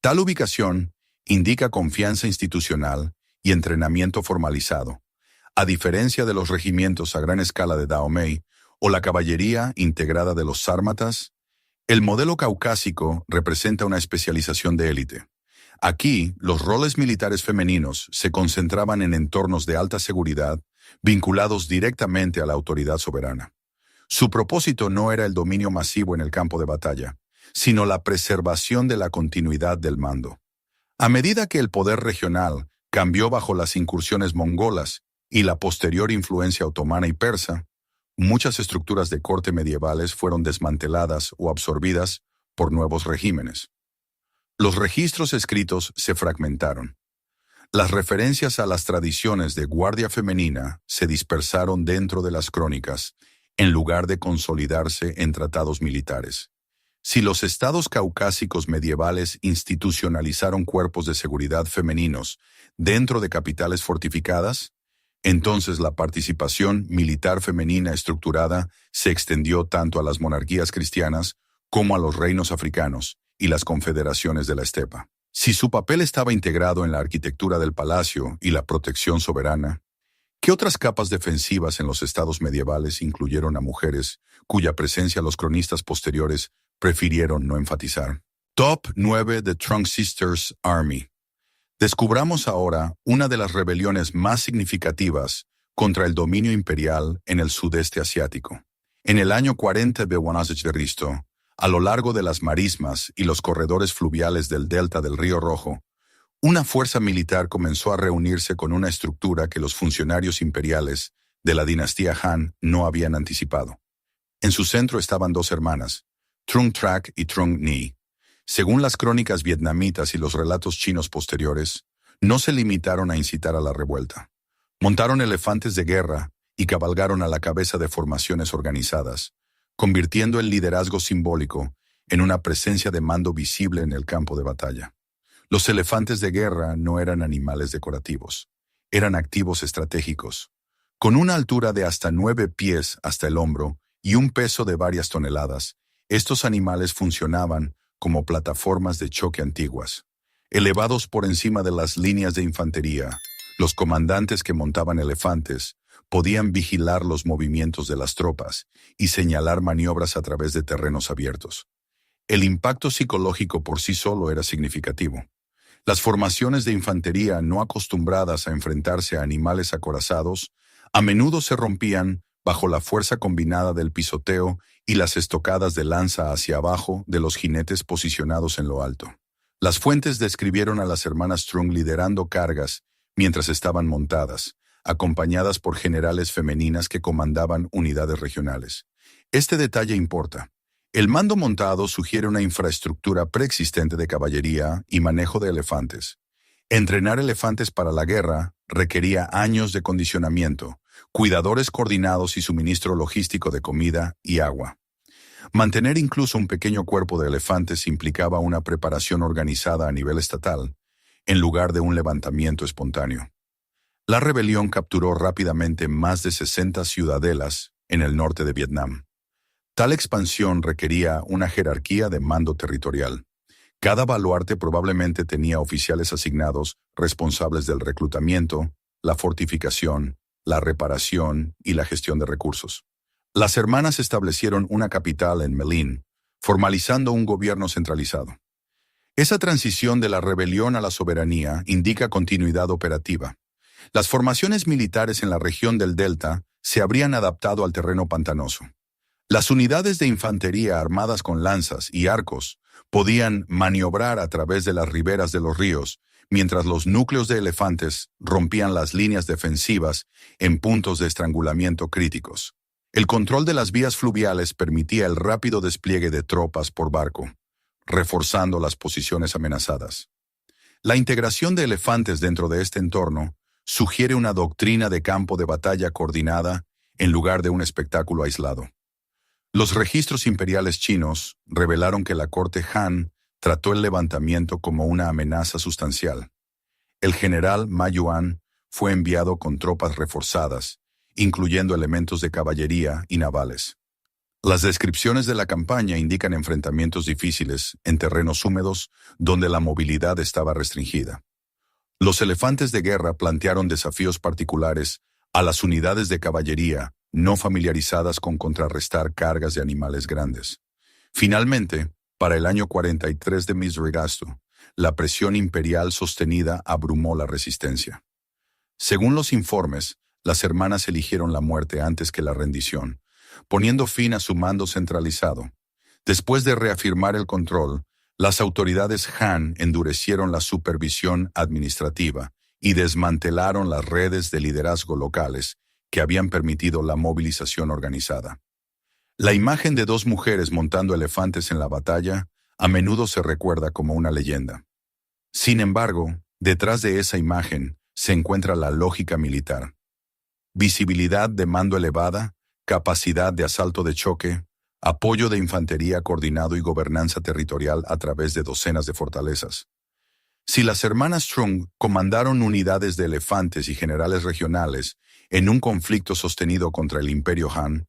Tal ubicación indica confianza institucional y entrenamiento formalizado, a diferencia de los regimientos a gran escala de Dahomey o la caballería integrada de los sármatas. El modelo caucásico representa una especialización de élite. Aquí, los roles militares femeninos se concentraban en entornos de alta seguridad, vinculados directamente a la autoridad soberana. Su propósito no era el dominio masivo en el campo de batalla, sino la preservación de la continuidad del mando. A medida que el poder regional cambió bajo las incursiones mongolas y la posterior influencia otomana y persa, muchas estructuras de corte medievales fueron desmanteladas o absorbidas por nuevos regímenes. Los registros escritos se fragmentaron. Las referencias a las tradiciones de guardia femenina se dispersaron dentro de las crónicas, en lugar de consolidarse en tratados militares. Si los estados caucásicos medievales institucionalizaron cuerpos de seguridad femeninos dentro de capitales fortificadas, entonces la participación militar femenina estructurada se extendió tanto a las monarquías cristianas como a los reinos africanos y las confederaciones de la estepa. Si su papel estaba integrado en la arquitectura del palacio y la protección soberana, ¿qué otras capas defensivas en los estados medievales incluyeron a mujeres cuya presencia los cronistas posteriores prefirieron no enfatizar? Top 9 The Trunk Sisters Army. Descubramos ahora una de las rebeliones más significativas contra el dominio imperial en el sudeste asiático. En el año 40 de Cristo, a lo largo de las marismas y los corredores fluviales del delta del Río Rojo, una fuerza militar comenzó a reunirse con una estructura que los funcionarios imperiales de la dinastía Han no habían anticipado. En su centro estaban dos hermanas, Trung Trac y Trung Ni. Según las crónicas vietnamitas y los relatos chinos posteriores, no se limitaron a incitar a la revuelta. Montaron elefantes de guerra y cabalgaron a la cabeza de formaciones organizadas, convirtiendo el liderazgo simbólico en una presencia de mando visible en el campo de batalla. Los elefantes de guerra no eran animales decorativos, eran activos estratégicos. Con una altura de hasta 9 pies hasta el hombro y un peso de varias toneladas, estos animales funcionaban como plataformas de choque antiguas. Elevados por encima de las líneas de infantería, los comandantes que montaban elefantes podían vigilar los movimientos de las tropas y señalar maniobras a través de terrenos abiertos. El impacto psicológico por sí solo era significativo. Las formaciones de infantería no acostumbradas a enfrentarse a animales acorazados a menudo se rompían bajo la fuerza combinada del pisoteo y las estocadas de lanza hacia abajo de los jinetes posicionados en lo alto. Las fuentes describieron a las hermanas Trung liderando cargas mientras estaban montadas, acompañadas por generales femeninas que comandaban unidades regionales. Este detalle importa. El mando montado sugiere una infraestructura preexistente de caballería y manejo de elefantes. Entrenar elefantes para la guerra requería años de condicionamiento, cuidadores coordinados y suministro logístico de comida y agua. Mantener incluso un pequeño cuerpo de elefantes implicaba una preparación organizada a nivel estatal, en lugar de un levantamiento espontáneo. La rebelión capturó rápidamente más de 60 ciudadelas en el norte de Vietnam. Tal expansión requería una jerarquía de mando territorial. Cada baluarte probablemente tenía oficiales asignados responsables del reclutamiento, la fortificación, la reparación y la gestión de recursos. Las hermanas establecieron una capital en Melín, formalizando un gobierno centralizado. Esa transición de la rebelión a la soberanía indica continuidad operativa. Las formaciones militares en la región del Delta se habrían adaptado al terreno pantanoso. Las unidades de infantería armadas con lanzas y arcos podían maniobrar a través de las riberas de los ríos, mientras los núcleos de elefantes rompían las líneas defensivas en puntos de estrangulamiento críticos. El control de las vías fluviales permitía el rápido despliegue de tropas por barco, reforzando las posiciones amenazadas. La integración de elefantes dentro de este entorno sugiere una doctrina de campo de batalla coordinada en lugar de un espectáculo aislado. Los registros imperiales chinos revelaron que la corte Han trató el levantamiento como una amenaza sustancial. El general Ma Yuan fue enviado con tropas reforzadas, incluyendo elementos de caballería y navales. Las descripciones de la campaña indican enfrentamientos difíciles en terrenos húmedos donde la movilidad estaba restringida. Los elefantes de guerra plantearon desafíos particulares a las unidades de caballería no familiarizadas con contrarrestar cargas de animales grandes. Finalmente, para el año 43 de Misrigasto, la presión imperial sostenida abrumó la resistencia. Según los informes, las hermanas eligieron la muerte antes que la rendición, poniendo fin a su mando centralizado. Después de reafirmar el control, las autoridades Han endurecieron la supervisión administrativa y desmantelaron las redes de liderazgo locales que habían permitido la movilización organizada. La imagen de dos mujeres montando elefantes en la batalla a menudo se recuerda como una leyenda. Sin embargo, detrás de esa imagen se encuentra la lógica militar. Visibilidad de mando elevada, capacidad de asalto de choque, apoyo de infantería coordinado y gobernanza territorial a través de docenas de fortalezas. Si las hermanas Trung comandaron unidades de elefantes y generales regionales en un conflicto sostenido contra el Imperio Han,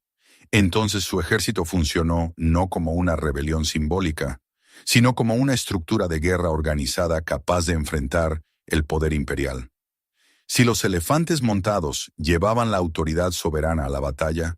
entonces su ejército funcionó no como una rebelión simbólica, sino como una estructura de guerra organizada capaz de enfrentar el poder imperial. Si los elefantes montados llevaban la autoridad soberana a la batalla,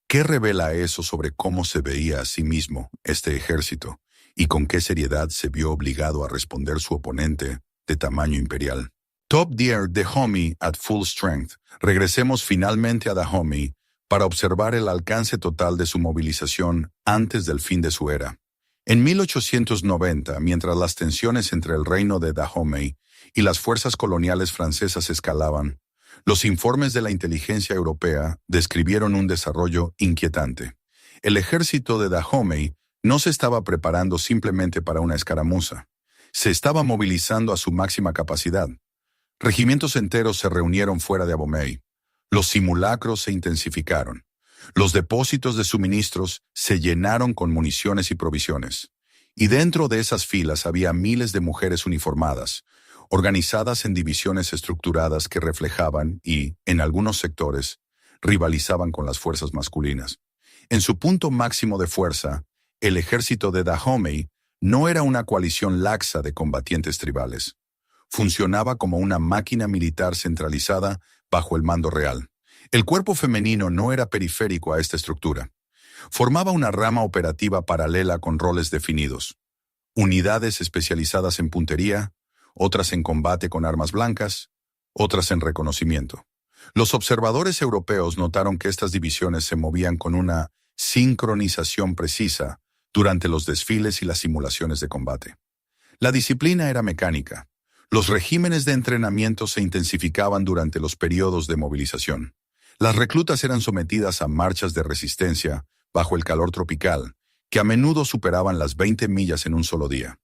¿qué revela eso sobre cómo se veía a sí mismo este ejército y con qué seriedad se vio obligado a responder su oponente de tamaño imperial? Top Deer Dahomey at full strength. Regresemos finalmente a Dahomey para observar el alcance total de su movilización antes del fin de su era. En 1890, mientras las tensiones entre el reino de Dahomey y las fuerzas coloniales francesas escalaban, los informes de la inteligencia europea describieron un desarrollo inquietante. El ejército de Dahomey no se estaba preparando simplemente para una escaramuza. Se estaba movilizando a su máxima capacidad. Regimientos enteros se reunieron fuera de Abomey. Los simulacros se intensificaron. Los depósitos de suministros se llenaron con municiones y provisiones. Y dentro de esas filas había miles de mujeres uniformadas, organizadas en divisiones estructuradas que reflejaban y, en algunos sectores, rivalizaban con las fuerzas masculinas. En su punto máximo de fuerza, el ejército de Dahomey no era una coalición laxa de combatientes tribales. Funcionaba como una máquina militar centralizada bajo el mando real. El cuerpo femenino no era periférico a esta estructura. Formaba una rama operativa paralela con roles definidos. Unidades especializadas en puntería, otras en combate con armas blancas, otras en reconocimiento. Los observadores europeos notaron que estas divisiones se movían con una sincronización precisa durante los desfiles y las simulaciones de combate. La disciplina era mecánica. Los regímenes de entrenamiento se intensificaban durante los periodos de movilización. Las reclutas eran sometidas a marchas de resistencia bajo el calor tropical, que a menudo superaban las 20 millas en un solo día.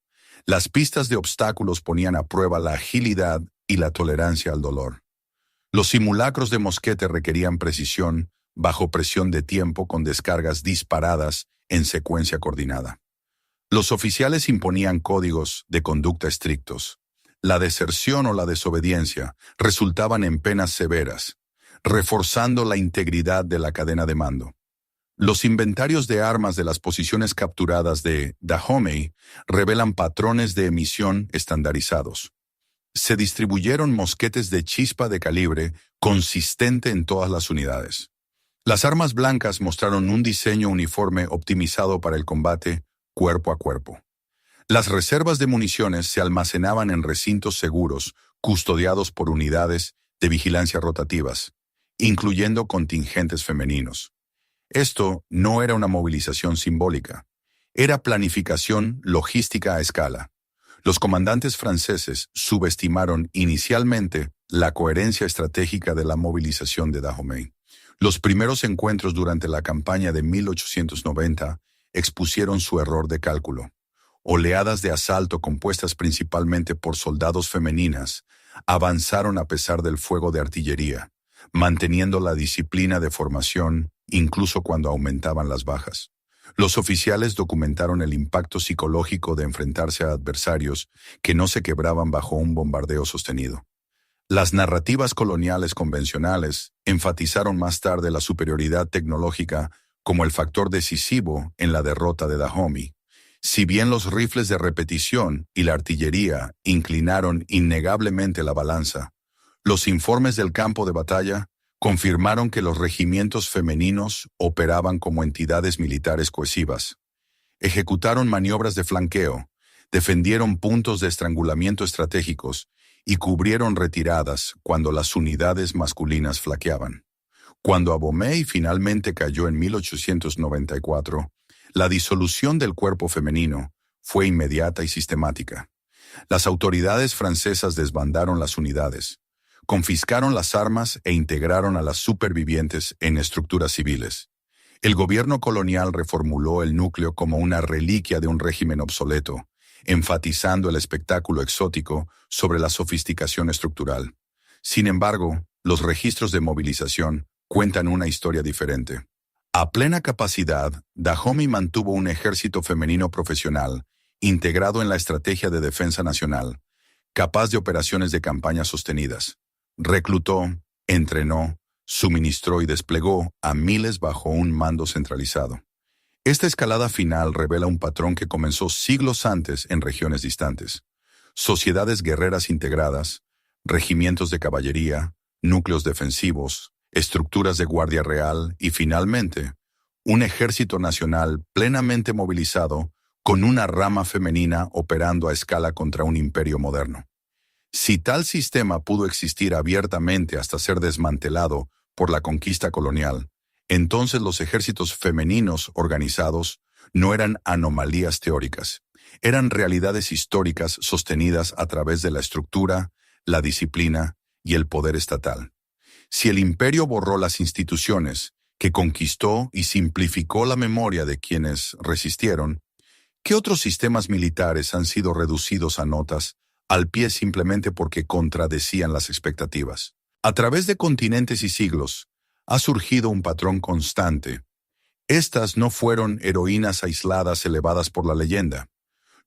Las pistas de obstáculos ponían a prueba la agilidad y la tolerancia al dolor. Los simulacros de mosquete requerían precisión bajo presión de tiempo con descargas disparadas en secuencia coordinada. Los oficiales imponían códigos de conducta estrictos. La deserción o la desobediencia resultaban en penas severas, reforzando la integridad de la cadena de mando. Los inventarios de armas de las posiciones capturadas de Dahomey revelan patrones de emisión estandarizados. Se distribuyeron mosquetes de chispa de calibre consistente en todas las unidades. Las armas blancas mostraron un diseño uniforme optimizado para el combate cuerpo a cuerpo. Las reservas de municiones se almacenaban en recintos seguros, custodiados por unidades de vigilancia rotativas, incluyendo contingentes femeninos. Esto no era una movilización simbólica, era planificación logística a escala. Los comandantes franceses subestimaron inicialmente la coherencia estratégica de la movilización de Dahomey. Los primeros encuentros durante la campaña de 1890 expusieron su error de cálculo. Oleadas de asalto compuestas principalmente por soldados femeninas avanzaron a pesar del fuego de artillería, manteniendo la disciplina de formación incluso cuando aumentaban las bajas. Los oficiales documentaron el impacto psicológico de enfrentarse a adversarios que no se quebraban bajo un bombardeo sostenido. Las narrativas coloniales convencionales enfatizaron más tarde la superioridad tecnológica como el factor decisivo en la derrota de Dahomey. Si bien los rifles de repetición y la artillería inclinaron innegablemente la balanza, los informes del campo de batalla confirmaron que los regimientos femeninos operaban como entidades militares cohesivas. Ejecutaron maniobras de flanqueo, defendieron puntos de estrangulamiento estratégicos y cubrieron retiradas cuando las unidades masculinas flaqueaban. Cuando Abomey finalmente cayó en 1894, la disolución del cuerpo femenino fue inmediata y sistemática. Las autoridades francesas desbandaron las unidades, confiscaron las armas e integraron a las supervivientes en estructuras civiles. El gobierno colonial reformuló el núcleo como una reliquia de un régimen obsoleto, enfatizando el espectáculo exótico sobre la sofisticación estructural. Sin embargo, los registros de movilización cuentan una historia diferente. A plena capacidad, Dahomey mantuvo un ejército femenino profesional, integrado en la estrategia de defensa nacional, capaz de operaciones de campaña sostenidas. Reclutó, entrenó, suministró y desplegó a miles bajo un mando centralizado. Esta escalada final revela un patrón que comenzó siglos antes en regiones distantes. Sociedades guerreras integradas, regimientos de caballería, núcleos defensivos, estructuras de guardia real y, finalmente, un ejército nacional plenamente movilizado con una rama femenina operando a escala contra un imperio moderno. Si tal sistema pudo existir abiertamente hasta ser desmantelado por la conquista colonial, entonces los ejércitos femeninos organizados no eran anomalías teóricas, eran realidades históricas sostenidas a través de la estructura, la disciplina y el poder estatal. Si el imperio borró las instituciones, que conquistó y simplificó la memoria de quienes resistieron, ¿qué otros sistemas militares han sido reducidos a notas al pie simplemente porque contradecían las expectativas? A través de continentes y siglos, ha surgido un patrón constante. Estas no fueron heroínas aisladas elevadas por la leyenda.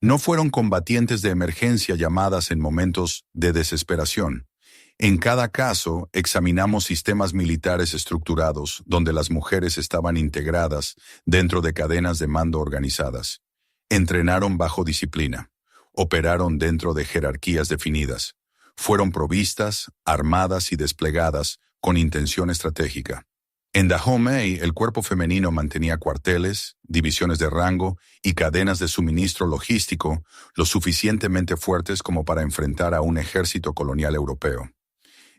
No fueron combatientes de emergencia llamadas en momentos de desesperación. En cada caso, examinamos sistemas militares estructurados donde las mujeres estaban integradas dentro de cadenas de mando organizadas. Entrenaron bajo disciplina. Operaron dentro de jerarquías definidas. Fueron provistas, armadas y desplegadas con intención estratégica. En Dahomey, el cuerpo femenino mantenía cuarteles, divisiones de rango y cadenas de suministro logístico lo suficientemente fuertes como para enfrentar a un ejército colonial europeo.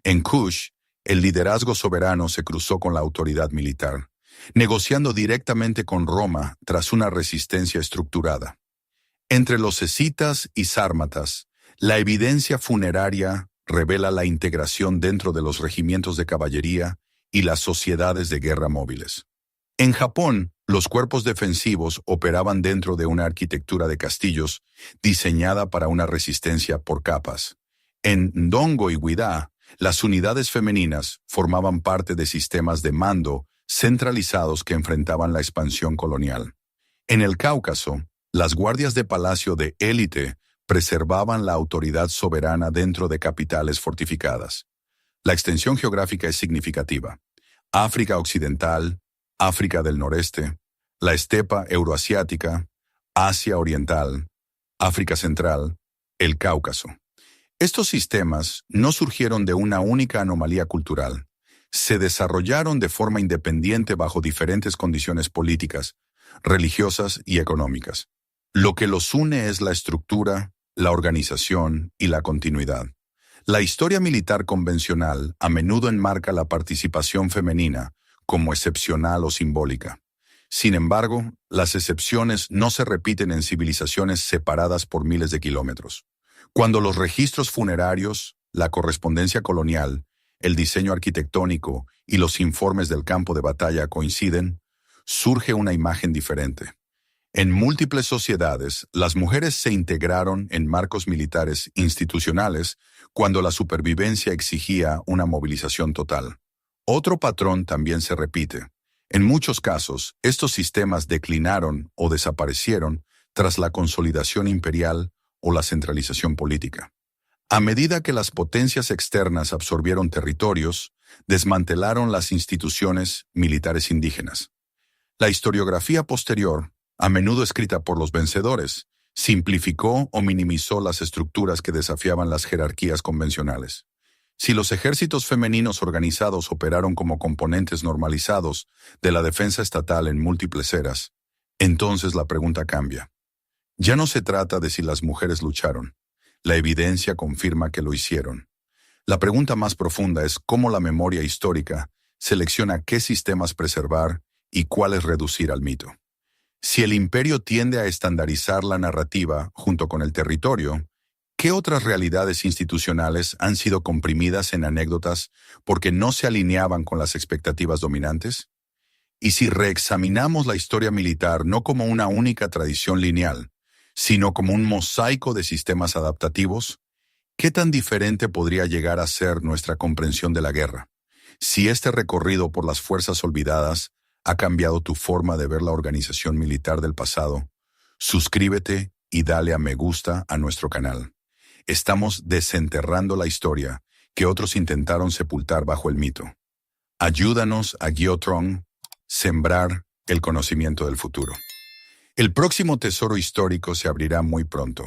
En Kush, el liderazgo soberano se cruzó con la autoridad militar, negociando directamente con Roma tras una resistencia estructurada. Entre los escitas y sármatas, la evidencia funeraria revela la integración dentro de los regimientos de caballería y las sociedades de guerra móviles. En Japón, los cuerpos defensivos operaban dentro de una arquitectura de castillos diseñada para una resistencia por capas. En Ndongo y Ueda, las unidades femeninas formaban parte de sistemas de mando centralizados que enfrentaban la expansión colonial. En el Cáucaso, las guardias de palacio de élite preservaban la autoridad soberana dentro de capitales fortificadas. La extensión geográfica es significativa. África Occidental, África del Noreste, la estepa euroasiática, Asia Oriental, África Central, el Cáucaso. Estos sistemas no surgieron de una única anomalía cultural. Se desarrollaron de forma independiente bajo diferentes condiciones políticas, religiosas y económicas. Lo que los une es la estructura, la organización y la continuidad. La historia militar convencional a menudo enmarca la participación femenina como excepcional o simbólica. Sin embargo, las excepciones no se repiten en civilizaciones separadas por miles de kilómetros. Cuando los registros funerarios, la correspondencia colonial, el diseño arquitectónico y los informes del campo de batalla coinciden, surge una imagen diferente. En múltiples sociedades, las mujeres se integraron en marcos militares institucionales cuando la supervivencia exigía una movilización total. Otro patrón también se repite. En muchos casos, estos sistemas declinaron o desaparecieron tras la consolidación imperial o la centralización política. A medida que las potencias externas absorbieron territorios, desmantelaron las instituciones militares indígenas. La historiografía posterior, a menudo escrita por los vencedores, simplificó o minimizó las estructuras que desafiaban las jerarquías convencionales. Si los ejércitos femeninos organizados operaron como componentes normalizados de la defensa estatal en múltiples eras, entonces la pregunta cambia. Ya no se trata de si las mujeres lucharon. La evidencia confirma que lo hicieron. La pregunta más profunda es cómo la memoria histórica selecciona qué sistemas preservar y cuáles reducir al mito. Si el imperio tiende a estandarizar la narrativa junto con el territorio, ¿qué otras realidades institucionales han sido comprimidas en anécdotas porque no se alineaban con las expectativas dominantes? Y si reexaminamos la historia militar no como una única tradición lineal, sino como un mosaico de sistemas adaptativos, ¿qué tan diferente podría llegar a ser nuestra comprensión de la guerra? Si este recorrido por las fuerzas olvidadas ha cambiado tu forma de ver la organización militar del pasado, suscríbete y dale a me gusta a nuestro canal. Estamos desenterrando la historia que otros intentaron sepultar bajo el mito. Ayúdanos a Guiotron sembrar el conocimiento del futuro. El próximo tesoro histórico se abrirá muy pronto.